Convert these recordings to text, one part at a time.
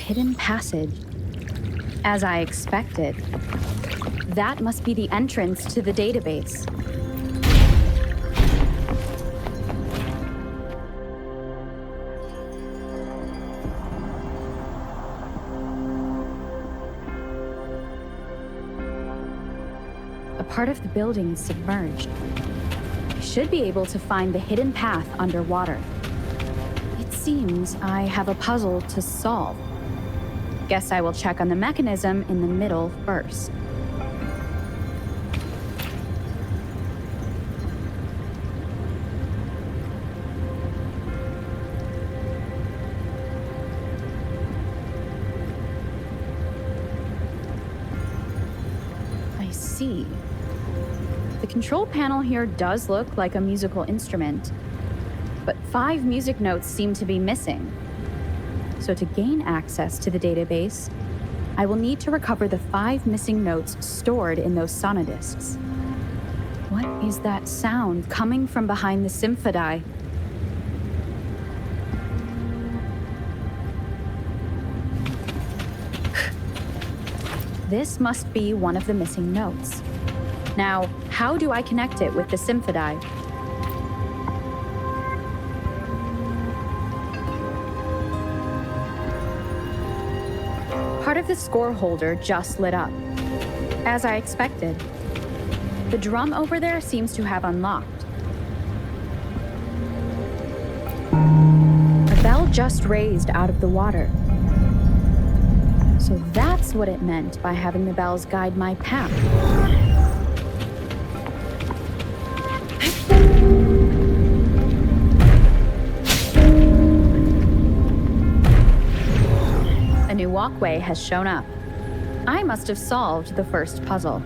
hidden passage. As I expected. That must be the entrance to the database. A part of the building is submerged. I should be able to find the hidden path underwater. It seems I have a puzzle to solve. Guess I will check on the mechanism in the middle first. I see. The control panel here does look like a musical instrument, but 5 music notes seem to be missing. So to gain access to the database, I will need to recover the 5 missing notes stored in those sonodiscs. What is that sound coming from behind the symphody? This must be one of the missing notes. Now, how do I connect it with the symphody? Part of the score holder just lit up. As I expected. The drum over there seems to have unlocked. A bell just raised out of the water. So that's what it meant by having the bells guide my path. A new walkway has shown up. I must have solved the first puzzle.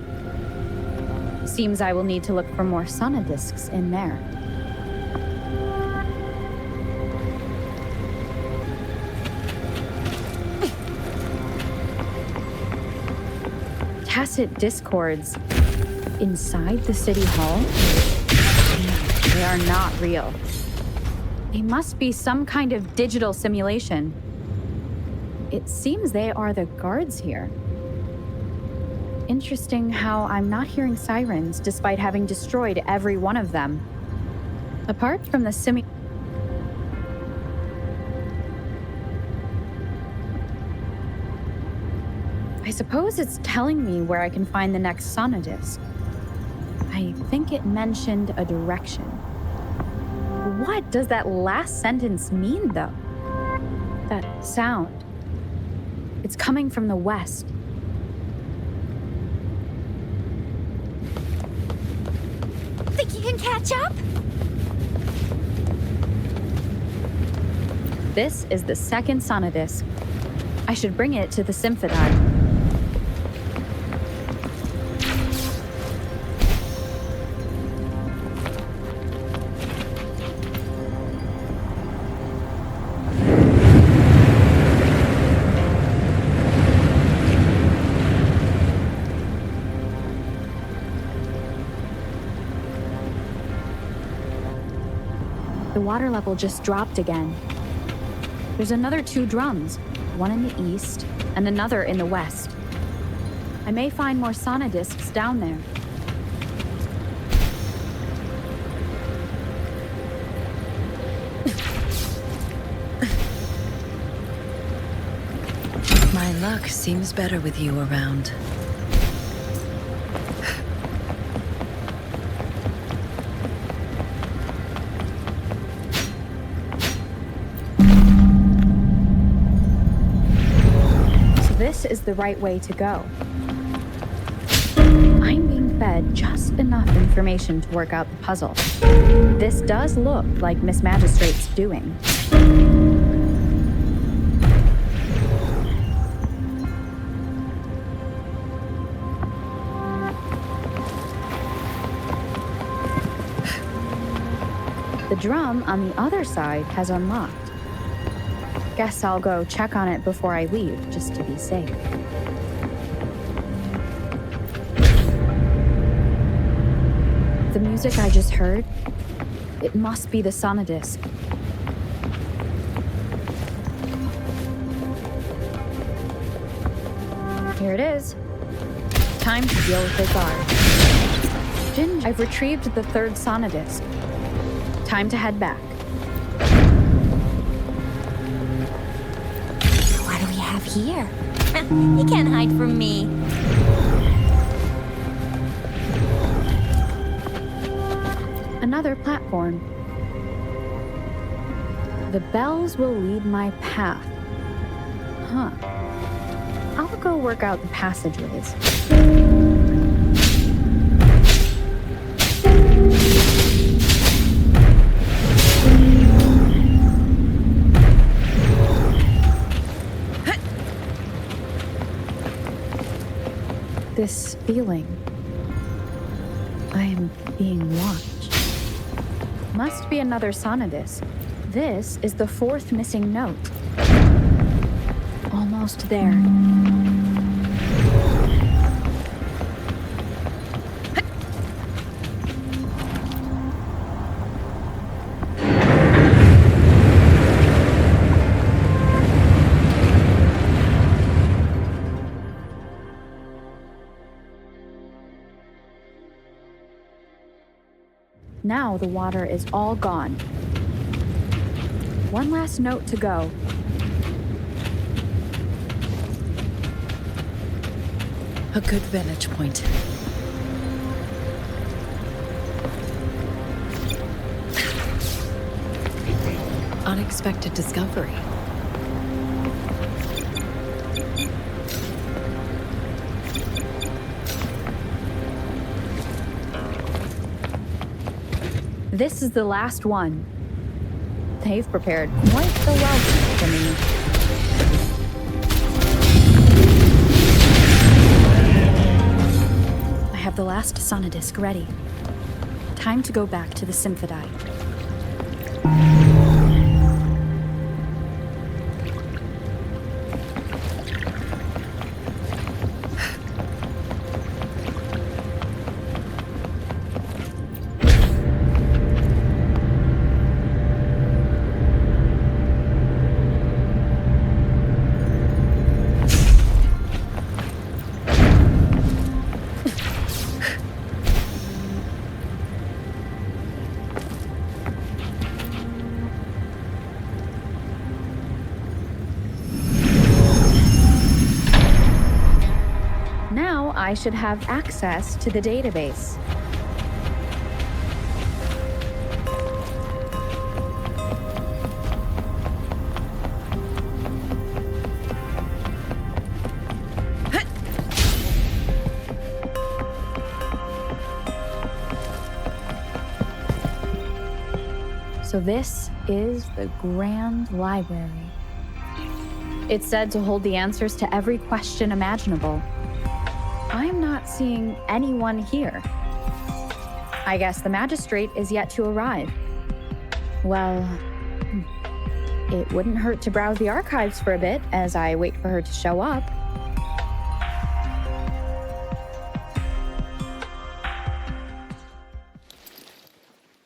Seems I will need to look for more sonodiscs in there. Tacit discords inside the city hall? No, they are not real. They must be some kind of digital simulation. It seems they are the guards here. Interesting how I'm not hearing sirens despite having destroyed every one of them. Apart from the I suppose it's telling me where I can find the next sonodisc. I think it mentioned a direction. What does that last sentence mean, though? That sound. It's coming from the west. Think you can catch up? This is the second sonodisc. I should bring it to the symphony. The water level just dropped again. There's another 2 drums, one in the east and another in the west. I may find more sonodiscs down there. My luck seems better with you around. This is the right way to go. I'm being fed just enough information to work out the puzzle. This does look like Miss Magistrate's doing. The drum on the other side has unlocked. Guess I'll go check on it before I leave, just to be safe. The music I just heard, it must be the sonodisc. Here it is. Time to deal with their guard. Jin, I've retrieved the third sonodisc. Time to head back. What do we have here? You can't hide from me. Another platform. The bells will lead my path. Huh. I'll go work out the passageways. This feeling. I am being watched. Must be another sonodisc. This is the fourth missing note. Almost there. Now the water is all gone. One last note to go. A good vantage point. Unexpected discovery. This is the last one. They've prepared quite the welcome for me. I have the last sonodisc ready. Time to go back to the Symphodi. I should have access to the database. So this is the Grand Library. It's said to hold the answers to every question imaginable. I'm not seeing anyone here. I guess the magistrate is yet to arrive. Well, it wouldn't hurt to browse the archives for a bit as I wait for her to show up.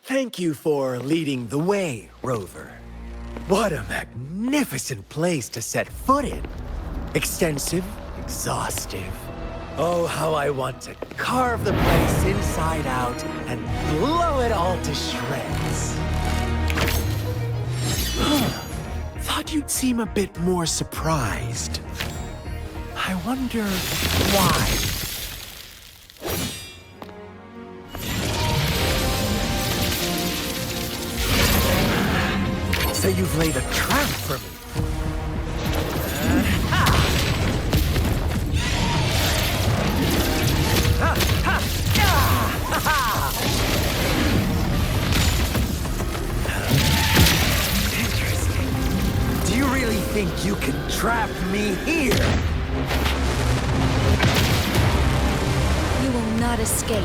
Thank you for leading the way, Rover. What a magnificent place to set foot in. Extensive, exhaustive. Oh, how I want to carve the place inside out and blow it all to shreds. Thought you'd seem a bit more surprised. I wonder why. So you've laid a trap for me. Interesting. Do you really think you can trap me here? You will not escape.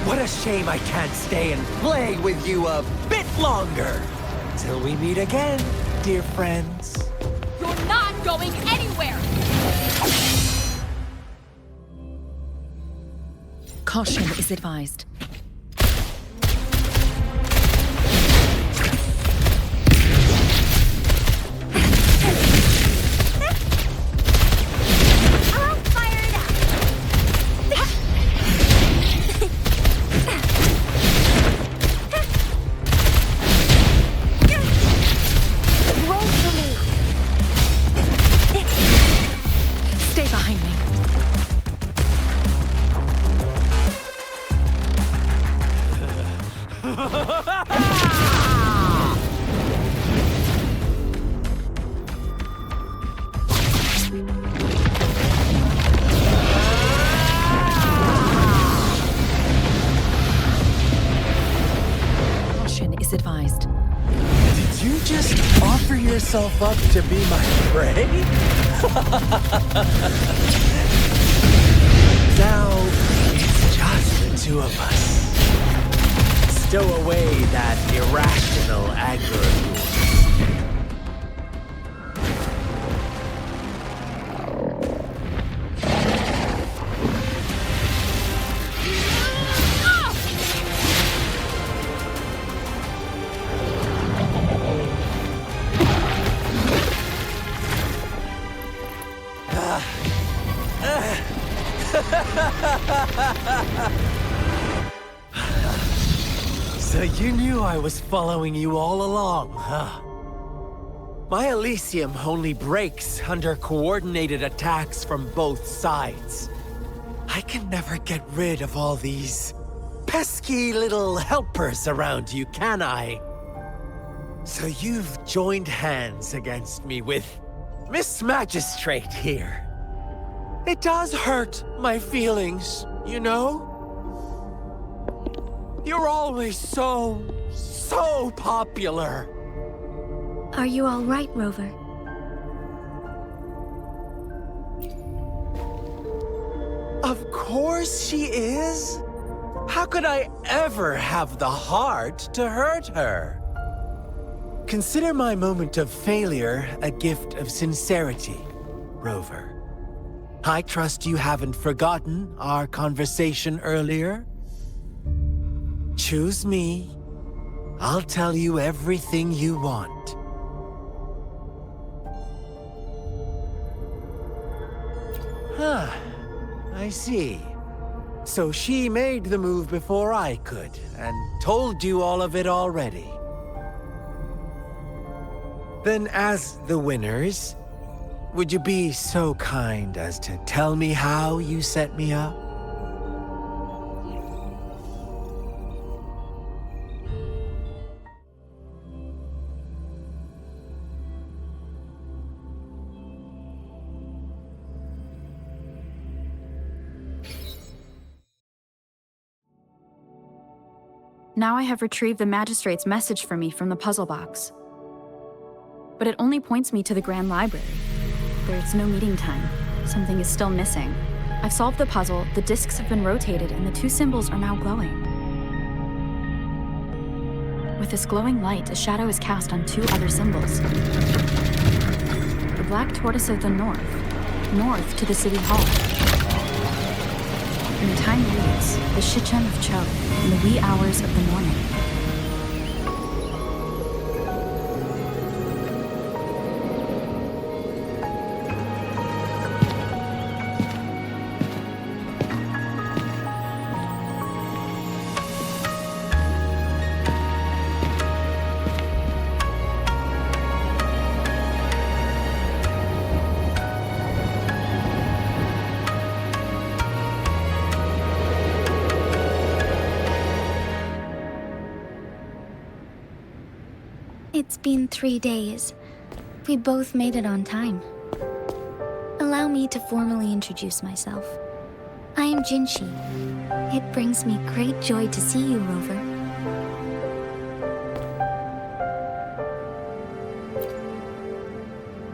What a shame I can't stay and play with you a bit longer. Till we meet again, dear friends. You're not going anywhere! Caution is advised. I'll yourself up to be my prey? Now, it's just the two of us. Stow away that irrational anger of yours. So you knew I was following you all along, huh? My Elysium only breaks under coordinated attacks from both sides. I can never get rid of all these pesky little helpers around you, can I? So you've joined hands against me with Miss Magistrate here. It does hurt my feelings, you know? You're always so popular. Are you all right, Rover? Of course she is. How could I ever have the heart to hurt her? Consider my moment of failure a gift of sincerity, Rover. I trust you haven't forgotten our conversation earlier? Choose me. I'll tell you everything you want. Huh. I see. So she made the move before I could, and told you all of it already. Then as the winners, would you be so kind as to tell me how you set me up? Now I have retrieved the Magistrate's message for me from the puzzle box. But it only points me to the Grand Library. There's no meeting time. Something is still missing. I've solved the puzzle, the discs have been rotated, and the two symbols are now glowing. With this glowing light, a shadow is cast on two other symbols. The black tortoise of the north to the city hall. And the time reads, the Shichun of Cho, in the wee hours of the morning. It's been 3 days. We both made it on time. Allow me to formally introduce myself. I am Jinshi. It brings me great joy to see you, Rover.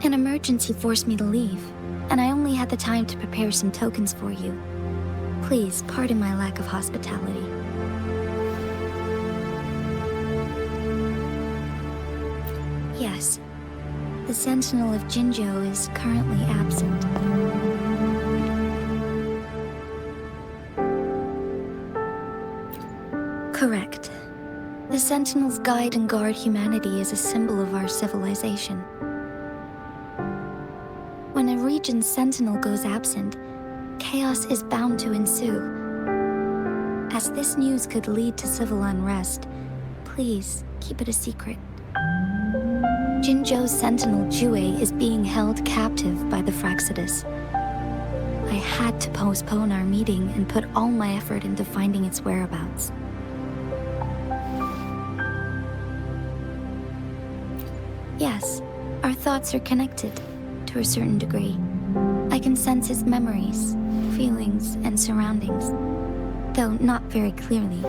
An emergency forced me to leave, and I only had the time to prepare some tokens for you. Please pardon my lack of hospitality. Yes, the Sentinel of Jinzhou is currently absent. Correct. The Sentinels guide and guard humanity as a symbol of our civilization. When a region's Sentinel goes absent, chaos is bound to ensue. As this news could lead to civil unrest, please keep it a secret. Jinzhou's Sentinel Jue is being held captive by the Fraxidus. I had to postpone our meeting and put all my effort into finding its whereabouts. Yes, our thoughts are connected, to a certain degree. I can sense his memories, feelings, and surroundings, though not very clearly.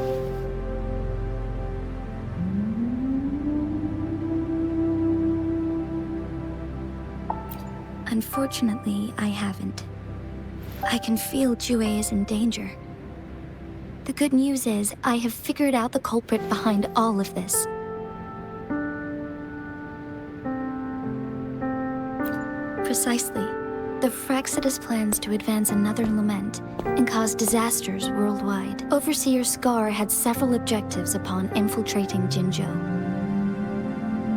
Unfortunately, I haven't. I can feel Jue is in danger. The good news is, I have figured out the culprit behind all of this. Precisely. The Fraxidus plans to advance another lament and cause disasters worldwide. Overseer Scar had several objectives upon infiltrating Jinzhou.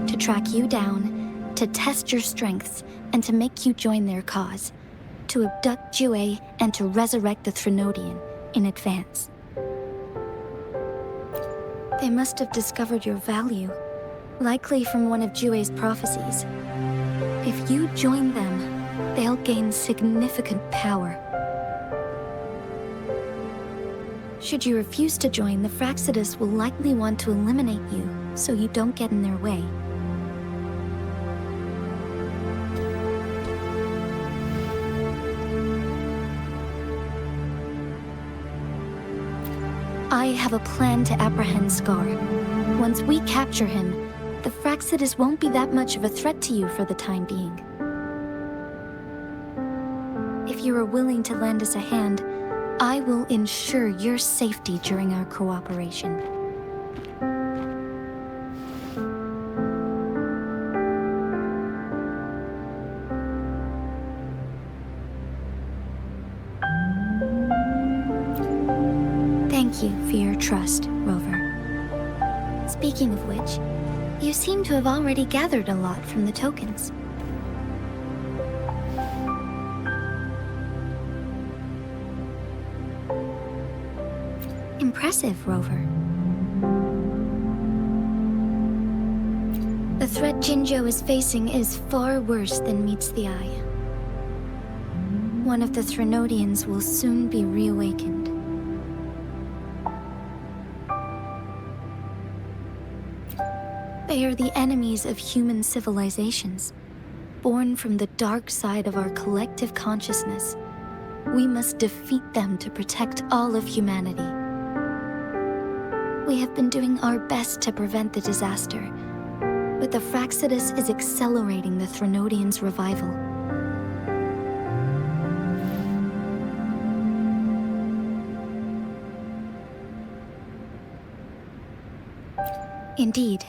To track you down, to test your strengths, and to make you join their cause. To abduct Jue and to resurrect the Threnodian in advance. They must have discovered your value, likely from one of Jue's prophecies. If you join them, they'll gain significant power. Should you refuse to join, the Fraxidus will likely want to eliminate you, so you don't get in their way. I have a plan to apprehend Scar. Once we capture him, the Fraxidus won't be that much of a threat to you for the time being. If you are willing to lend us a hand, I will ensure your safety during our cooperation. Thank you for your trust, Rover. Speaking of which, you seem to have already gathered a lot from the tokens. Impressive, Rover. The threat Jinzhou is facing is far worse than meets the eye. One of the Threnodians will soon be reawakened. They are the enemies of human civilizations, born from the dark side of our collective consciousness. We must defeat them to protect all of humanity. We have been doing our best to prevent the disaster, but the Fraxidus is accelerating the Threnodians' revival. Indeed.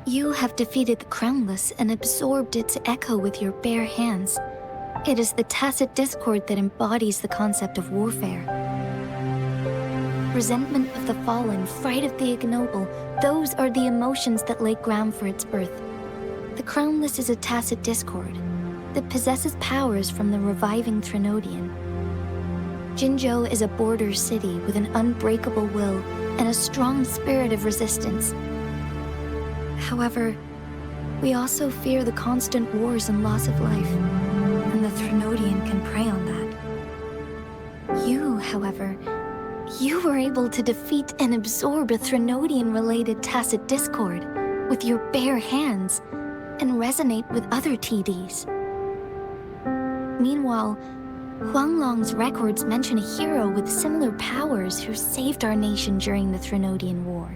You have defeated the Crownless and absorbed its echo with your bare hands. It is the tacit discord that embodies the concept of warfare. Resentment of the fallen, fright of the ignoble, those are the emotions that lay ground for its birth. The Crownless is a tacit discord that possesses powers from the reviving Threnodian. Jinzhou is a border city with an unbreakable will and a strong spirit of resistance. However, we also fear the constant wars and loss of life, and the Threnodian can prey on that. You, however, you were able to defeat and absorb a Threnodian-related tacit discord with your bare hands and resonate with other TDs. Meanwhile, Huanglong's records mention a hero with similar powers who saved our nation during the Threnodian War.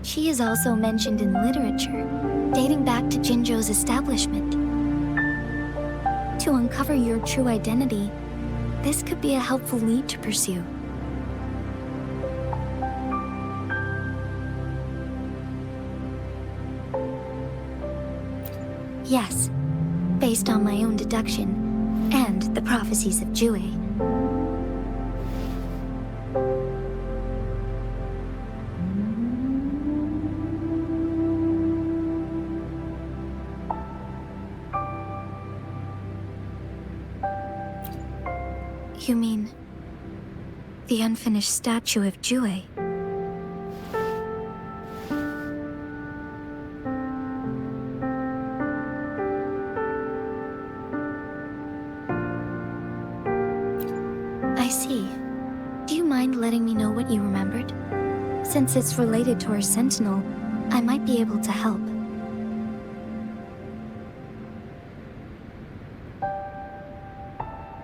She is also mentioned in literature, dating back to Jinzhou's establishment. To uncover your true identity, this could be a helpful lead to pursue. Yes, based on my own deduction, and the prophecies of Jue. You mean the unfinished statue of Jue? I see. Do you mind letting me know what you remembered? Since it's related to our sentinel, I might be able to help.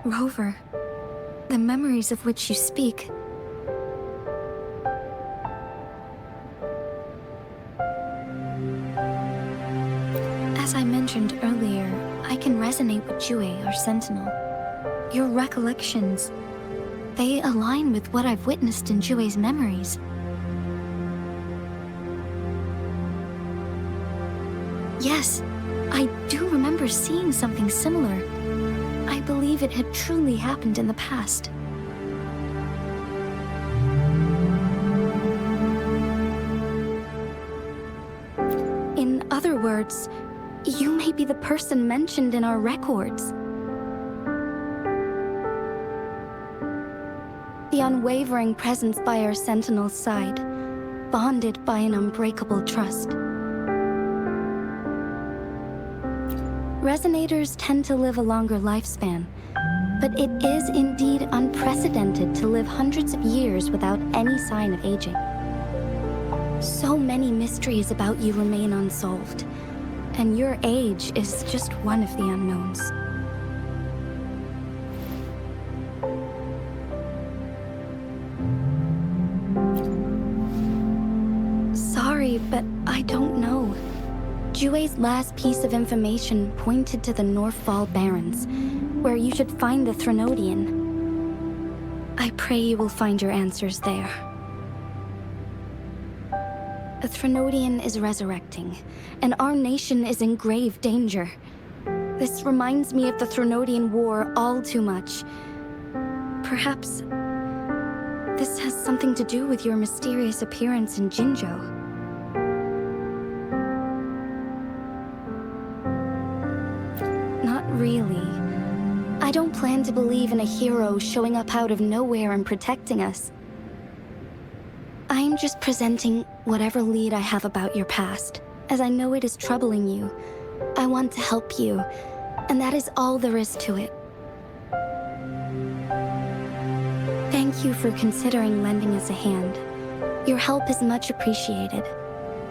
Rover, the memories of which you speak. As I I mentioned earlier, I can resonate with Jue, our sentinel. Your recollections, they align with what I've witnessed in Jue's memories. Yes, I do remember seeing something similar. I believe it had truly happened in the past. In other words, you may be the person mentioned in our records. The unwavering presence by our sentinel's side, bonded by an unbreakable trust. Resonators tend to live a longer lifespan, but it is indeed unprecedented to live hundreds of years without any sign of aging. So many mysteries about you remain unsolved, and your age is just one of the unknowns. Sorry, but I don't know. Jue's last piece of information pointed to the Northfall Barrens, where you should find the Threnodian. I pray you will find your answers there. A Threnodian is resurrecting, and our nation is in grave danger. This reminds me of the Threnodian War all too much. Perhaps this has something to do with your mysterious appearance in Jinzhou. Not really. I don't plan to believe in a hero showing up out of nowhere and protecting us. I'm just presenting whatever lead I have about your past, as I know it is troubling you. I want to help you, and that is all there is to it. Thank you for considering lending us a hand. Your help is much appreciated.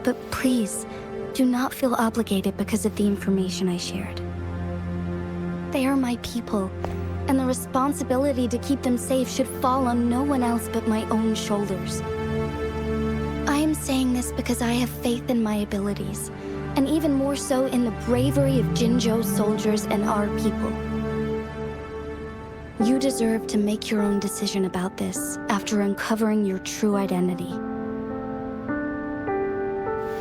But please, do not feel obligated because of the information I shared. They are my people, and the responsibility to keep them safe should fall on no one else but my own shoulders. I am saying this because I have faith in my abilities, and even more so in the bravery of Jinzhou soldiers and our people. You deserve to make your own decision about this after uncovering your true identity.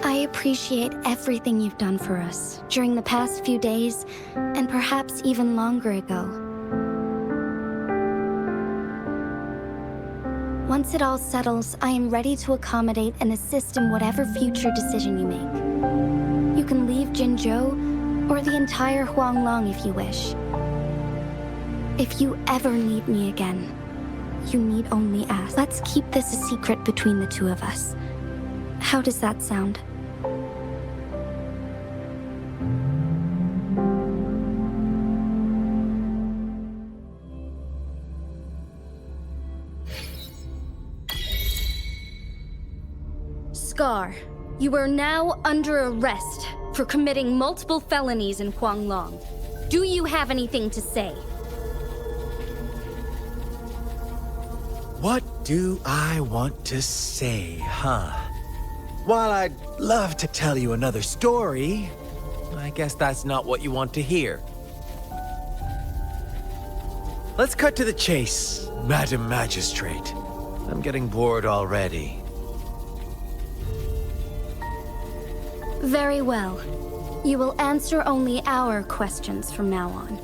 I appreciate everything you've done for us during the past few days, and perhaps even longer ago. Once it all settles, I am ready to accommodate and assist in whatever future decision you make. You can leave Jinzhou, or the entire Huanglong if you wish. If you ever need me again, you need only ask. Let's keep this a secret between the two of us. How does that sound? Scar, you are now under arrest for committing multiple felonies in Huanglong. Do you have anything to say? What do I want to say, huh? While I'd love to tell you another story, I guess that's not what you want to hear. Let's cut to the chase, Madam Magistrate. I'm getting bored already. Very well. You will answer only our questions from now on.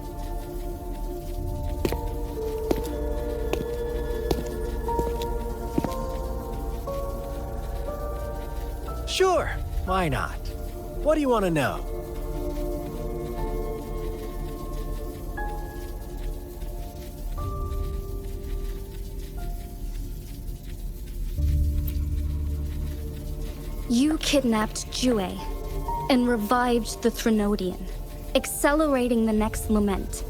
Sure, why not? What do you want to know? You kidnapped Jue and revived the Threnodian, accelerating the next lament.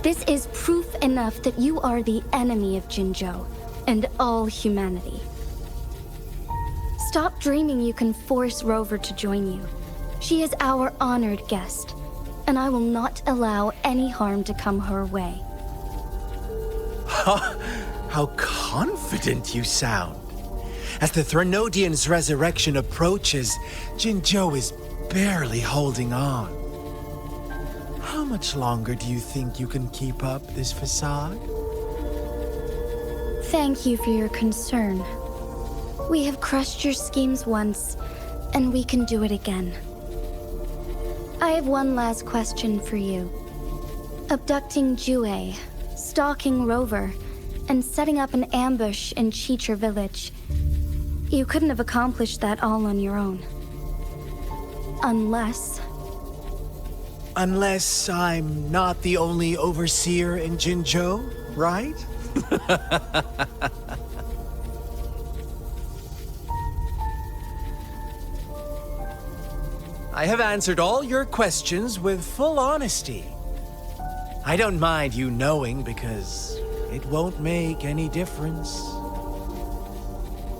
This is proof enough that you are the enemy of Jinzhou and all humanity. Stop dreaming you can force Rover to join you. She is our honored guest, and I will not allow any harm to come her way. How confident you sound. As the Threnodian's resurrection approaches, Jinzhou is barely holding on. How much longer do you think you can keep up this facade? Thank you for your concern. We have crushed your schemes once, and we can do it again. I have one last question for you. Abducting Jue, stalking Rover, and setting up an ambush in Cheecher Village. You couldn't have accomplished that all on your own. Unless I'm not the only overseer in Jinzhou, right? I have answered all your questions with full honesty. I don't mind you knowing because it won't make any difference.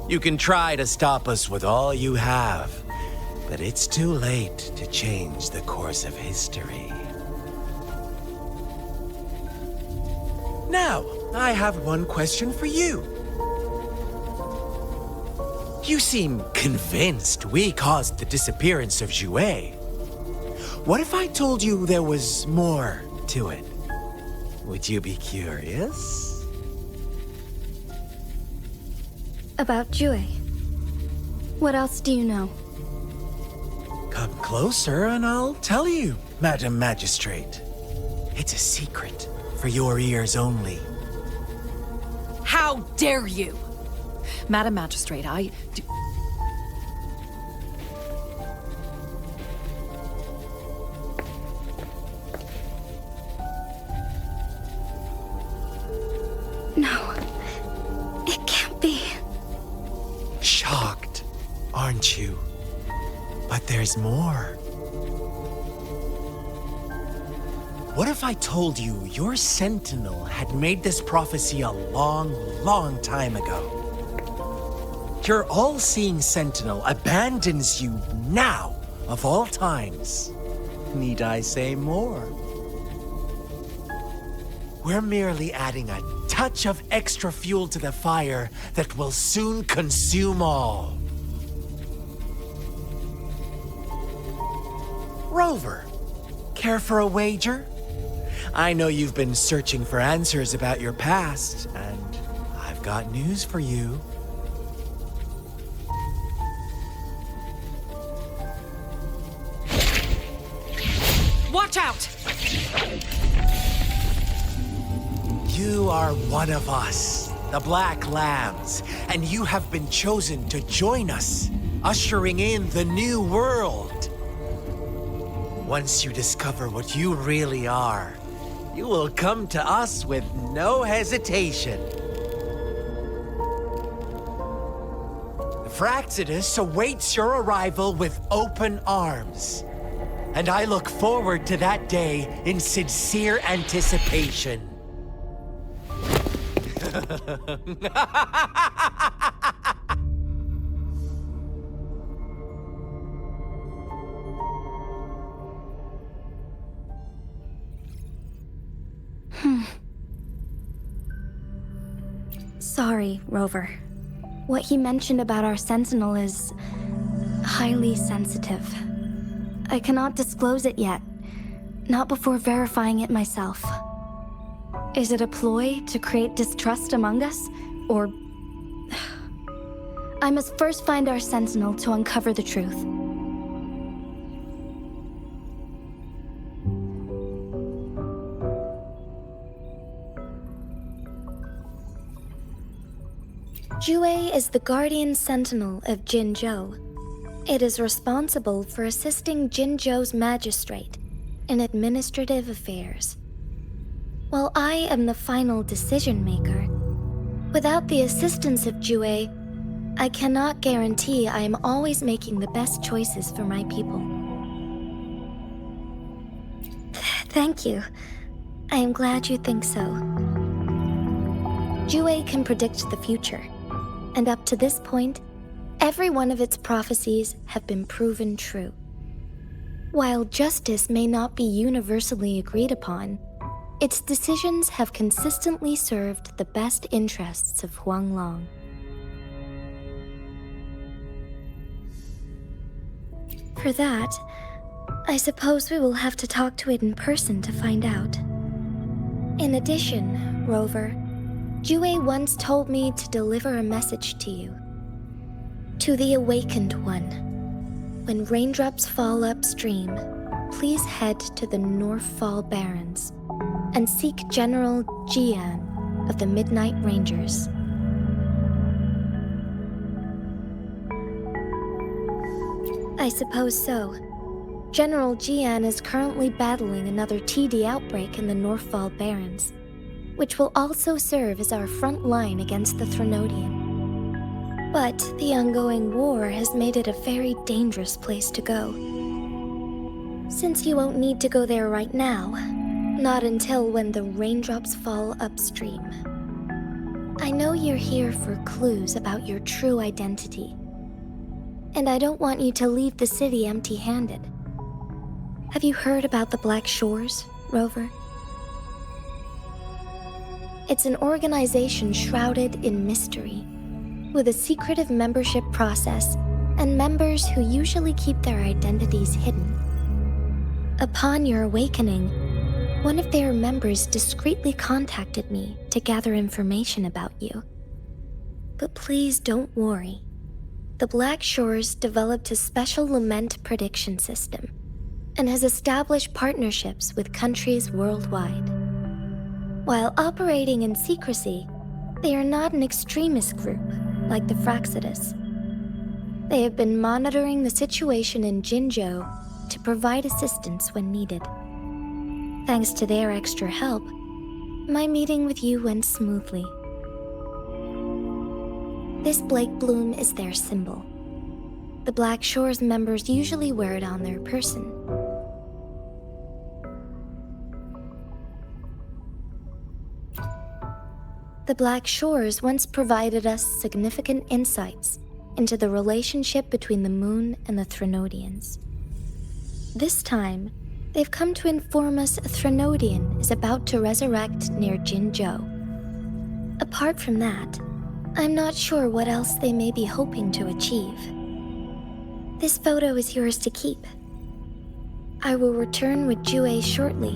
You can try to stop us with all you have, but it's too late to change the course of history. Now, I have one question for you. You seem convinced we caused the disappearance of Jue. What if I told you there was more to it? Would you be curious? about Jue. What else do you know? Come closer and I'll tell you, Madam Magistrate. It's a secret for your ears only. How dare you! Madam Magistrate, I do... No. It can't be. Shocked, aren't you? But there's more. What if I told you your sentinel had made this prophecy a long, long time ago? Your all-seeing sentinel abandons you now, of all times. Need I say more? We're merely adding a touch of extra fuel to the fire that will soon consume all. Rover, care for a wager? I know you've been searching for answers about your past, and I've got news for you. Watch out! You are one of us, the Black Lambs, and you have been chosen to join us, ushering in the new world. Once you discover what you really are, you will come to us with no hesitation. Fraxidus awaits your arrival with open arms, and I look forward to that day in sincere anticipation. Sorry, Rover. What he mentioned about our sentinel is highly sensitive. I cannot disclose it yet, not before verifying it myself. Is it a ploy to create distrust among us, or... I must first find our sentinel to uncover the truth. Jue is the guardian sentinel of Jinzhou. It is responsible for assisting Jinzhou's magistrate in administrative affairs. While I am the final decision maker, without the assistance of Jue, I cannot guarantee I am always making the best choices for my people. Thank you. I am glad you think so. Jue can predict the future, and up to this point, every one of its prophecies have been proven true. While justice may not be universally agreed upon, its decisions have consistently served the best interests of Huanglong. For that, I suppose we will have to talk to it in person to find out. In addition, Rover, Jue once told me to deliver a message to you. To the Awakened One. When raindrops fall upstream, please head to the Northfall Barrens and seek General Jian of the Midnight Rangers. I suppose so. General Jian is currently battling another TD outbreak in the Northfall Barrens, which will also serve as our front line against the Threnodian. But the ongoing war has made it a very dangerous place to go. Since you won't need to go there right now, not until when the raindrops fall upstream. I know you're here for clues about your true identity, and I don't want you to leave the city empty-handed. Have you heard about the Black Shores, Rover? It's an organization shrouded in mystery, with a secretive membership process and members who usually keep their identities hidden. Upon your awakening, one of their members discreetly contacted me to gather information about you. But please don't worry. The Black Shores developed a special lament prediction system and has established partnerships with countries worldwide. While operating in secrecy, they are not an extremist group like the Fraxidus. They have been monitoring the situation in Jinzhou to provide assistance when needed. Thanks to their extra help, my meeting with you went smoothly. This Blake Bloom is their symbol. The Black Shores members usually wear it on their person. The Black Shores once provided us significant insights into the relationship between the Moon and the Threnodians. This time, they've come to inform us a Threnodian is about to resurrect near Jinzhou. Apart from that, I'm not sure what else they may be hoping to achieve. This photo is yours to keep. I will return with Jue shortly,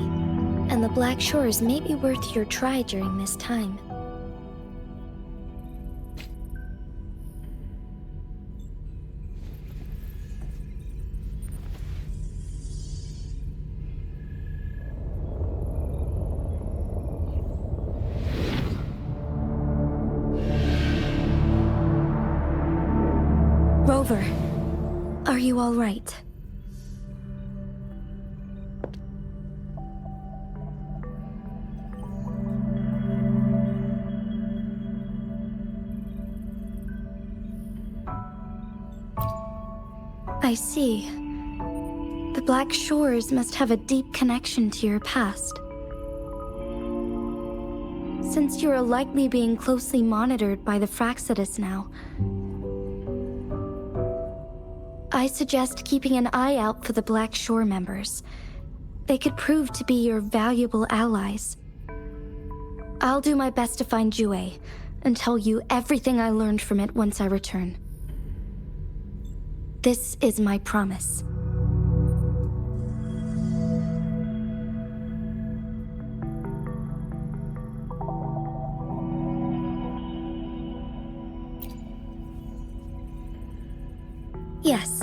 and the Black Shores may be worth your try during this time. Rover, are you all right? I see. The Black Shores must have a deep connection to your past. Since you are likely being closely monitored by the Fraxidus now, I suggest keeping an eye out for the Black Shore members. They could prove to be your valuable allies. I'll do my best to find Jue and tell you everything I learned from it once I return. This is my promise. Yes,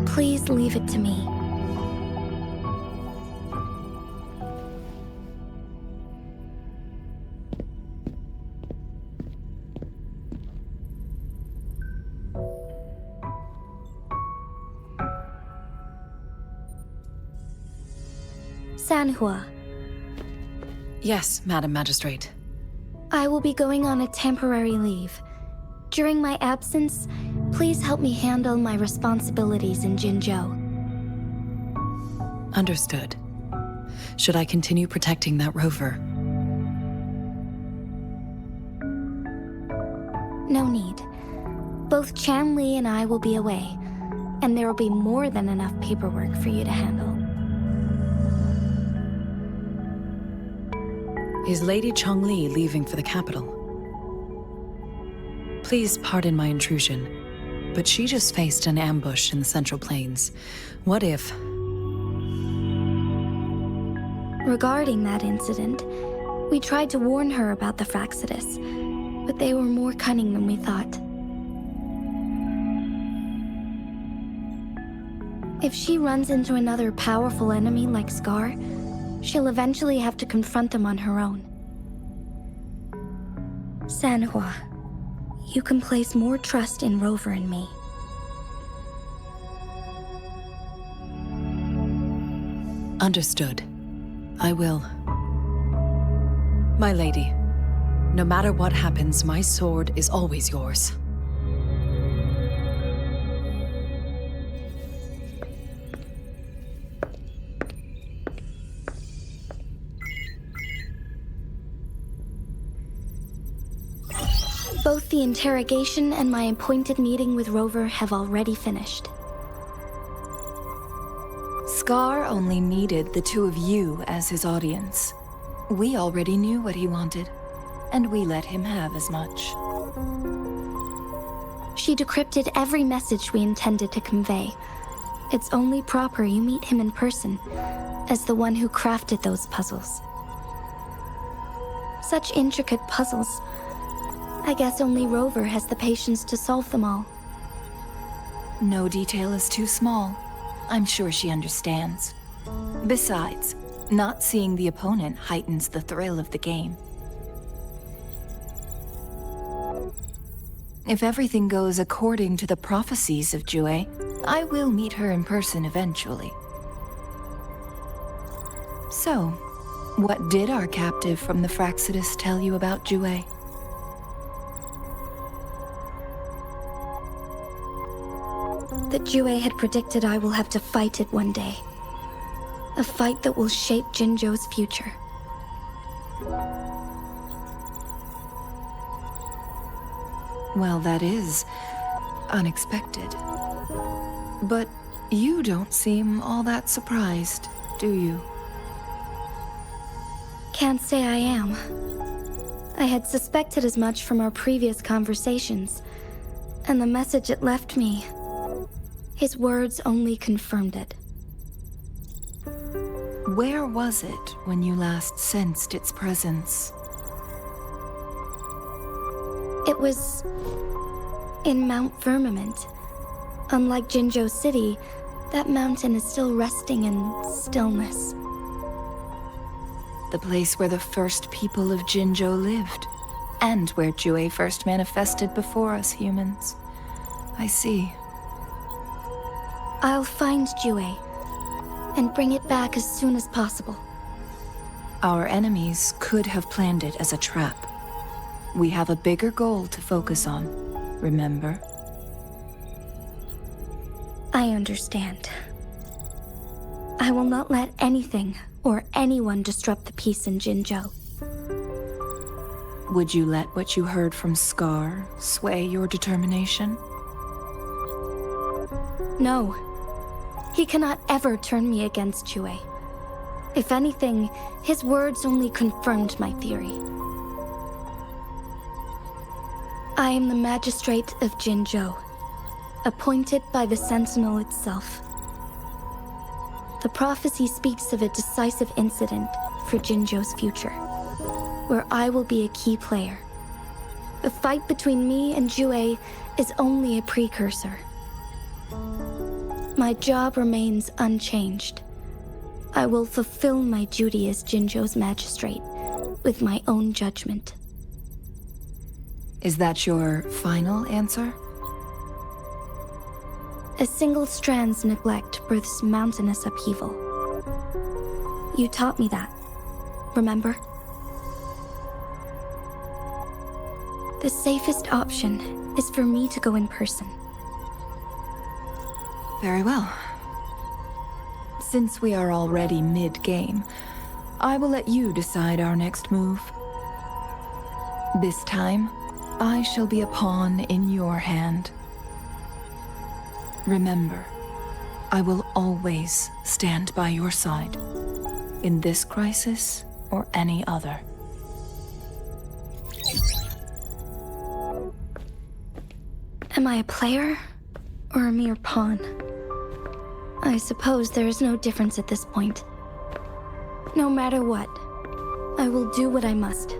please leave it to me. Sanhua, Yes, Madam Magistrate. I will be going on a temporary leave. During my absence, please help me handle my responsibilities in Jinzhou. Understood. Should I continue protecting that rover? No need. Both Chan Li and I will be away, and there will be more than enough paperwork for you to handle. Is Lady Chongli leaving for the capital? Please pardon my intrusion, but she just faced an ambush in the Central Plains. What if... Regarding that incident, we tried to warn her about the Fraxidus, but they were more cunning than we thought. If she runs into another powerful enemy like Scar, she'll eventually have to confront them on her own. Sanhua, you can place more trust in Rover and me. Understood. I will. My lady, no matter what happens, my sword is always yours. Both the interrogation and my appointed meeting with Rover have already finished. Scar only needed the two of you as his audience. We already knew what he wanted, and we let him have as much. She decrypted every message we intended to convey. It's only proper you meet him in person, as the one who crafted those puzzles. Such intricate puzzles. I guess only Rover has the patience to solve them all. No detail is too small. I'm sure she understands. Besides, not seeing the opponent heightens the thrill of the game. If everything goes according to the prophecies of Jue, I will meet her in person eventually. So, what did our captive from the Fraxidus tell you about Jue? That Jue had predicted I will have to fight it one day. A fight that will shape Jinzhou's future. Well, that is unexpected. But you don't seem all that surprised, do you? Can't say I am. I had suspected as much from our previous conversations, and the message it left me, his words only confirmed it. Where was it when you last sensed its presence? It was in Mount Firmament. Unlike Jinzhou City, that mountain is still resting in stillness. The place where the first people of Jinzhou lived, and where Jue first manifested before us humans. I see. I'll find Jue and bring it back as soon as possible. Our enemies could have planned it as a trap. We have a bigger goal to focus on, remember? I understand. I will not let anything or anyone disrupt the peace in Jinzhou. Would you let what you heard from Scar sway your determination? No. He cannot ever turn me against Jue. If anything, his words only confirmed my theory. I am the magistrate of Jinzhou, appointed by the Sentinel itself. The prophecy speaks of a decisive incident for Jinzhou's future, where I will be a key player. The fight between me and Jue is only a precursor. My job remains unchanged. I will fulfill my duty as Jinzhou's magistrate with my own judgment. Is that your final answer? A single strand's neglect births mountainous upheaval. You taught me that, remember? The safest option is for me to go in person. Very well. Since we are already mid-game, I will let you decide our next move. This time, I shall be a pawn in your hand. Remember, I will always stand by your side, in this crisis or any other. Am I a player or a mere pawn? I suppose there is no difference at this point. No matter what, I will do what I must.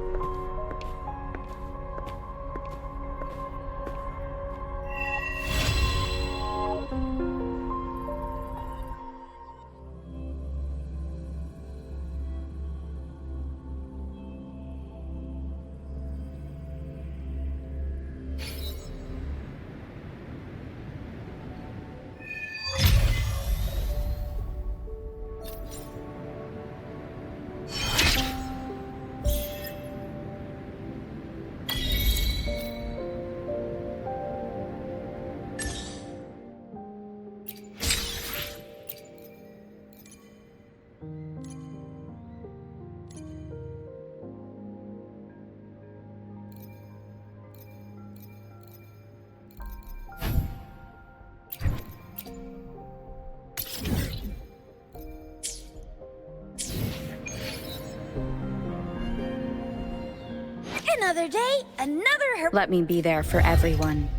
Another day, another Let me be there for everyone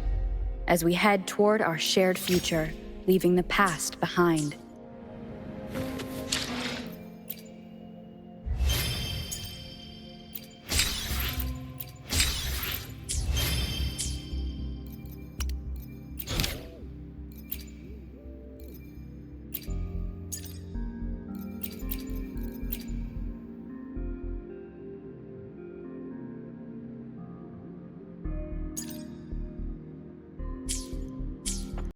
as we head toward our shared future, leaving the past behind.